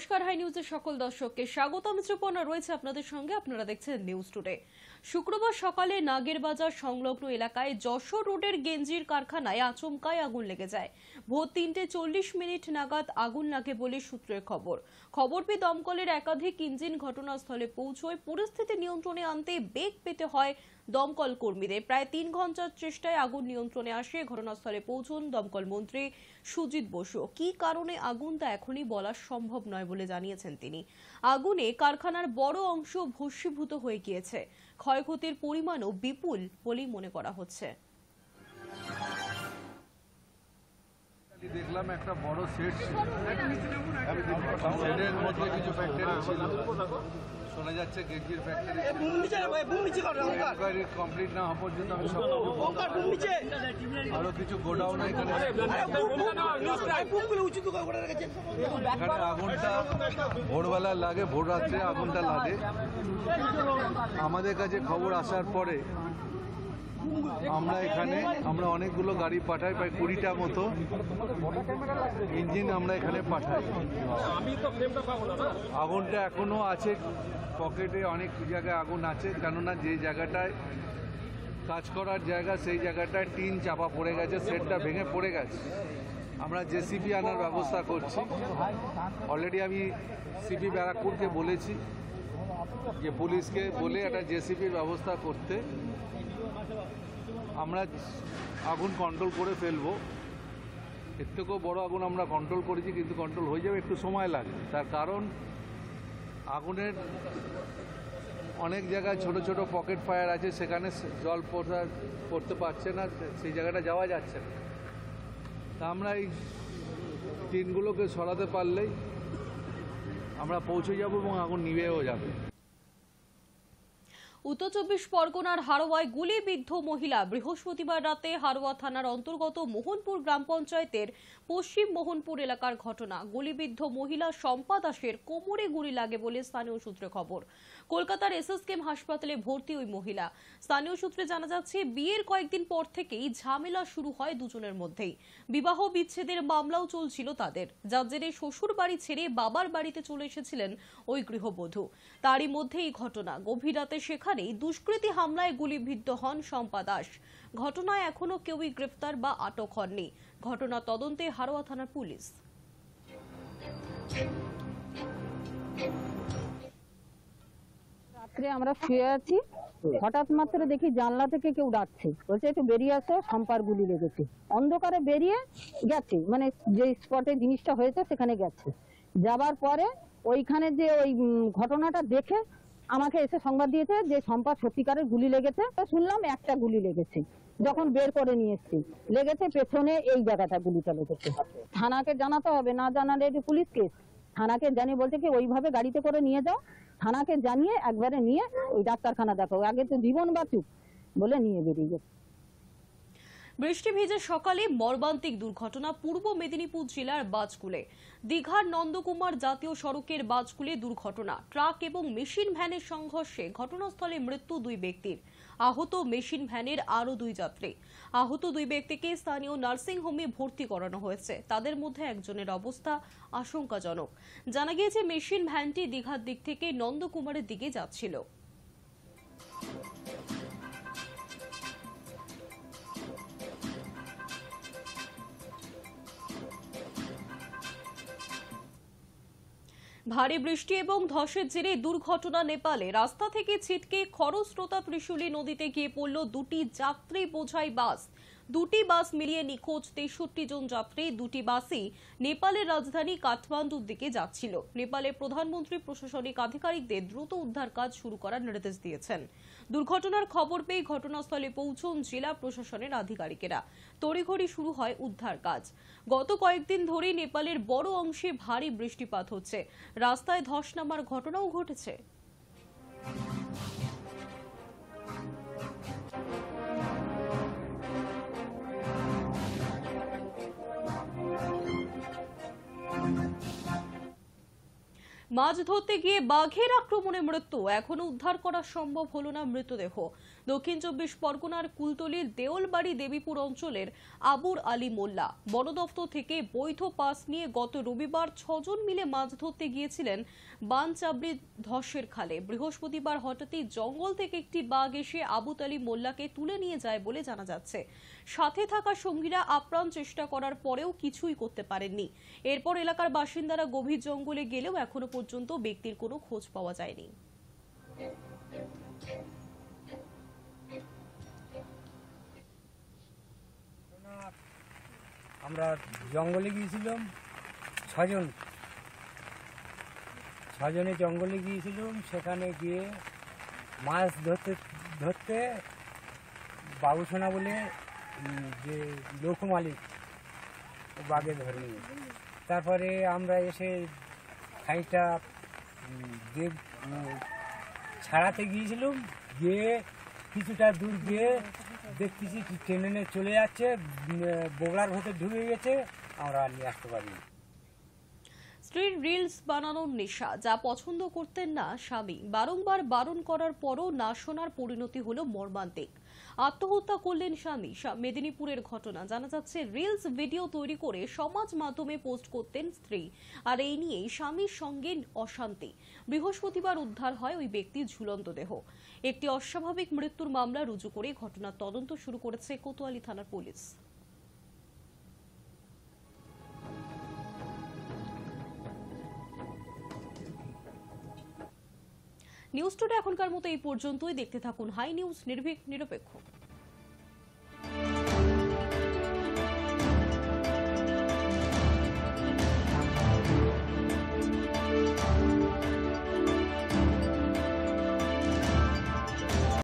নমস্কার, হাই নিউজের সকল দর্শককে স্বাগত। আমি ত্রিপর্ণা রয়েছে আপনাদের সঙ্গে। আপনারা দেখছেন নিউজ টুডে। শুক্রবার সকালে নাগেরবাজার সংলগ্ন এলাকায় যশোর রোডের গেঞ্জির কারখানায় আচমকায় আগুন লেগে যায়। ভোর 3:40 নাগাদ আগুন লাগে বলে সূত্রের খবর পেয়ে দমকলের একাধিক ইঞ্জিন ঘটনাস্থলে পৌঁছয়। পরিস্থিতি নিয়ন্ত্রণে আনতে বেগ পেতে হয় দমকল কর্মীদের। প্রায় 3 ঘন্টার চেষ্টায় আগুন নিয়ন্ত্রণে আসে। ঘটনাস্থলে পৌঁছন দমকল মন্ত্রী সুজিত বসু। কি কারণে আগুন তা এখনই বলা সম্ভব নয় বলে জানিয়েছেন তিনি। আগুনে কারখানার বড় অংশ ভস্মীভূত হয়ে গিয়েছে। ক্ষয়ক্ষতির পরিমাণও বিপুল বলেই মনে করা হচ্ছে। দেখলাম একটা বড় সেট ছিল, সেটের মধ্যে কিছু ফ্যাক্টরি ছিল, শোনা যাচ্ছে গেঞ্জির ফ্যাক্টরি। কমপ্লিট না হওয়া পর্যন্ত আমি সব আরো কিছু গোডাউন এখানে আগুনটা ভোরবেলা লাগে, ভোর রাত্রে আগুনটা লাগে। আমাদের কাছে খবর আসার পরে আমরা অনেকগুলো গাড়ি পাঠাই, প্রায় 20টা মতো ইঞ্জিন আমরা এখানে পাঠাই। আগুনটা এখনো আছে, পকেটে অনেক জায়গায় আগুন আছে, কেননা যে জায়গাটায় কাজ করার জায়গা সেই জায়গাটায় টিন চাপা পড়ে গেছে, সেটটা ভেঙে পড়ে গেছে। আমরা জেসিবি আনার ব্যবস্থা করছি। অলরেডি আমি সিপি ব্যারাকপুরকে বলেছি যে পুলিশকে বলে একটা জেসিবির ব্যবস্থা করতে। আমরা আগুন কন্ট্রোল করে ফেলবো। এর থেকেও বড় আগুন আমরা কন্ট্রোল করেছি, কিন্তু কন্ট্রোল হয়ে যাবে, একটু সময় লাগে। তার কারণ আগুনের অনেক জায়গায় ছোট ছোট পকেট ফায়ার আছে, সেখানে জল পড়তে পারছে না, সেই জায়গাটা যাওয়া যাচ্ছে না। তা আমরা এই টিনগুলোকে সরাতে পারলেই আমরা পৌঁছে যাব এবং আগুন নিভেও যাবে। উত্তর 24 পরগনার হারোয়ায় গুলিবিদ্ধ মহিলা। বৃহস্পতিবার রাতে হারোয়া থানার অন্তর্গত মোহনপুর গ্রাম পঞ্চায়েতের পশ্চিম মোহনপুর এলাকার ঘটনা। গুলিবিদ্ধ মহিলা শম্পা দাসের কোমরে গুলি লাগে বলে স্থানীয় সূত্রে খবর। কলকাতার এসএসকেএম হাসপাতালে ভর্তি ওই মহিলা। স্থানীয় সূত্রে জানা যাচ্ছে, বিয়ের কয়েকদিন পর থেকেই ঝামেলা শুরু হয় দুজনের মধ্যেই। বিবাহ বিচ্ছেদের মামলাও চলছিল তাদের, যার জেরে শ্বশুর বাড়ি ছেড়ে বাবার বাড়িতে চলে এসেছিলেন ওই গৃহবধূ। তারই মধ্যে এই ঘটনা। গভীর রাতে সেখানেই দুষ্কৃতী হামলায় গুলিবিদ্ধ হন শম্পা দাস। ঘটনায় এখনো কেউই গ্রেফতার বা আটক হননি। ঘটনা তদন্তে হারোয়া থানার পুলিশ। রাত্রে আমরা শুয়ে আছি, হঠাৎ মাত্র দেখি জানলা থেকে কেউ ডাকছে, বলছে একটু বেরিয়ে আসো, শম্পার গুলি লেগেছে। অন্ধকারে বেরিয়ে গেছে, মানে যে স্পটে জিনিসটা হয়েছে সেখানে গেছে। যাবার পরে ওইখানে যে ওই ঘটনাটা দেখে আমাকে এসে সংবাদ দিয়েছে যে শম্পার সত্যিকারের গুলি লেগেছে। শুনলাম একটা গুলি লেগেছে, যখন বের করে নিয়ে এসছি লেগেছে পেছনে, এই জায়গাটা গুলিটা লেগেছে। থানাকে জানাতে হবে, না জানালে পুলিশ কেস। থানাকে জানিয়ে বলছে কি ওইভাবে গাড়িতে করে নিয়ে যাও, থানাকে জানিয়ে একবারে নিয়ে ওই ডাক্তারখানা দেখাও, আগে তো জীবন বাঁচুক বলে নিয়ে বেরিয়ে গেছে। বৃষ্টি ভেজে সকালে মর্মান্তিক দুর্ঘটনা পূর্ব মেদিনীপুর জেলার বাজকুলে। দীঘার নন্দকুমার জাতীয় সড়কের বাজকুলে দুর্ঘটনা। ট্রাক এবং মেশিন ভ্যানের সংঘর্ষে ঘটনাস্থলে মৃত্যু 2 ব্যক্তির। আহত মেশিন ভ্যানের আরও 2 যাত্রী। আহত 2 ব্যক্তিকে স্থানীয় নার্সিংহোমে ভর্তি করানো হয়েছে। তাদের মধ্যে একজনের অবস্থা আশঙ্কাজনক। জানা গিয়েছে, মেশিন ভ্যানটি দীঘার দিক থেকে নন্দকুমারের দিকে যাচ্ছিল। ভারী বৃষ্টি এবং ধসের জেরে দুর্ঘটনা নেপালে। রাস্তা থেকে ছিটকে খরস্রোতা ত্রিশূলী নদীতে গিয়ে পড়ল 2টি যাত্রী বোঝাই বাস। 2টি বাস মিলিয়ে নিখোঁজ 63 জন যাত্রী। 2টি বাসই নেপালের রাজধানী কাঠমান্ডুর দিকে যাচ্ছিল। নেপালের প্রধানমন্ত্রী প্রশাসনিক আধিকারিকদের দ্রুত উদ্ধার কাজ শুরু করার নির্দেশ দিয়েছেন। দুর্ঘটনার খবর পেয়ে ঘটনাস্থলে পৌঁছন জেলা প্রশাসনের আধিকারিকেরা। তড়িঘড়ি শুরু হয় উদ্ধার কাজ। গত কয়েকদিন ধরেই নেপালের বড় অংশে ভারী বৃষ্টিপাত হচ্ছে। রাস্তায় ধস নামার ঘটনাও ঘটেছে। মাছ ধরতে গিয়ে বাঘের আক্রমণে মৃত্যু, এখনো উদ্ধার করা সম্ভব হলো না মৃতদেহ। দক্ষিণ 24 পরগনার কুলতলির দেওলবাড়ি দেবীপুর অঞ্চলের আবুর আলী মোল্লা বন দফতর থেকে বৈধ পাস নিয়ে গত রবিবার 6 জন মিলে মাছ ধরতে গিয়েছিলেন বানচাবড়ি ধসের খালে। বৃহস্পতিবার হঠাৎই জঙ্গল থেকে একটি বাঘ এসে আবু আলী মোল্লাকে তুলে নিয়ে যায় বলে জানা যাচ্ছে। সাথে থাকা সঙ্গীরা আপ্রাণ চেষ্টা করার পরেও কিছুই করতে পারেননি। এরপর এলাকার বাসিন্দারা গভীর জঙ্গলে গেলেও এখনো পর্যন্ত ব্যক্তির কোনো খোঁজ পাওয়া যায়নি। আমরা জঙ্গলে গিয়েছিলাম ছজনে জঙ্গলে গিয়েছিলাম। সেখানে গিয়ে মাছ ধরতে বাবুসোনা বলে যে লোক মালিক বাঘে ধরে নিয়ে, তারপরে আমরা এসে খানিকটা যে ছাড়াতে গিয়েছিলাম, গিয়ে কিছুটা দূর গিয়ে দেখতেছি ট্রেনে চলে যাচ্ছে, বগলার ভেতর ঢুকে গেছে, আমরা নিয়ে আসতে পারিনি। স্ত্রীর রিলস বানানোর নেশা, যা পছন্দ করতেন না স্বামী, বারংবার বারণ করার পরও না শোনার পরিণতি হলো মর্মান্তিক। আত্মহত্যা করলেন স্বামী। মেদিনীপুরের ঘটনা। জানা যাচ্ছে রিলস ভিডিও তৈরি করে সমাজ মাধ্যমে পোস্ট করতেন স্ত্রী, আর এই নিয়েই স্বামীর সঙ্গে অশান্তি। বৃহস্পতিবার উদ্ধার হয় ওই ব্যক্তির ঝুলন্ত দেহ। একটি অস্বাভাবিক মৃত্যুর মামলা রুজু করে ঘটনার তদন্ত শুরু করেছে কোতোয়ালি থানার পুলিশ। নিউজ টুডে এখনকার মতো এই পর্যন্তই। দেখতে থাকুন হাই নিউজ, নির্ভীক নিরপেক্ষ।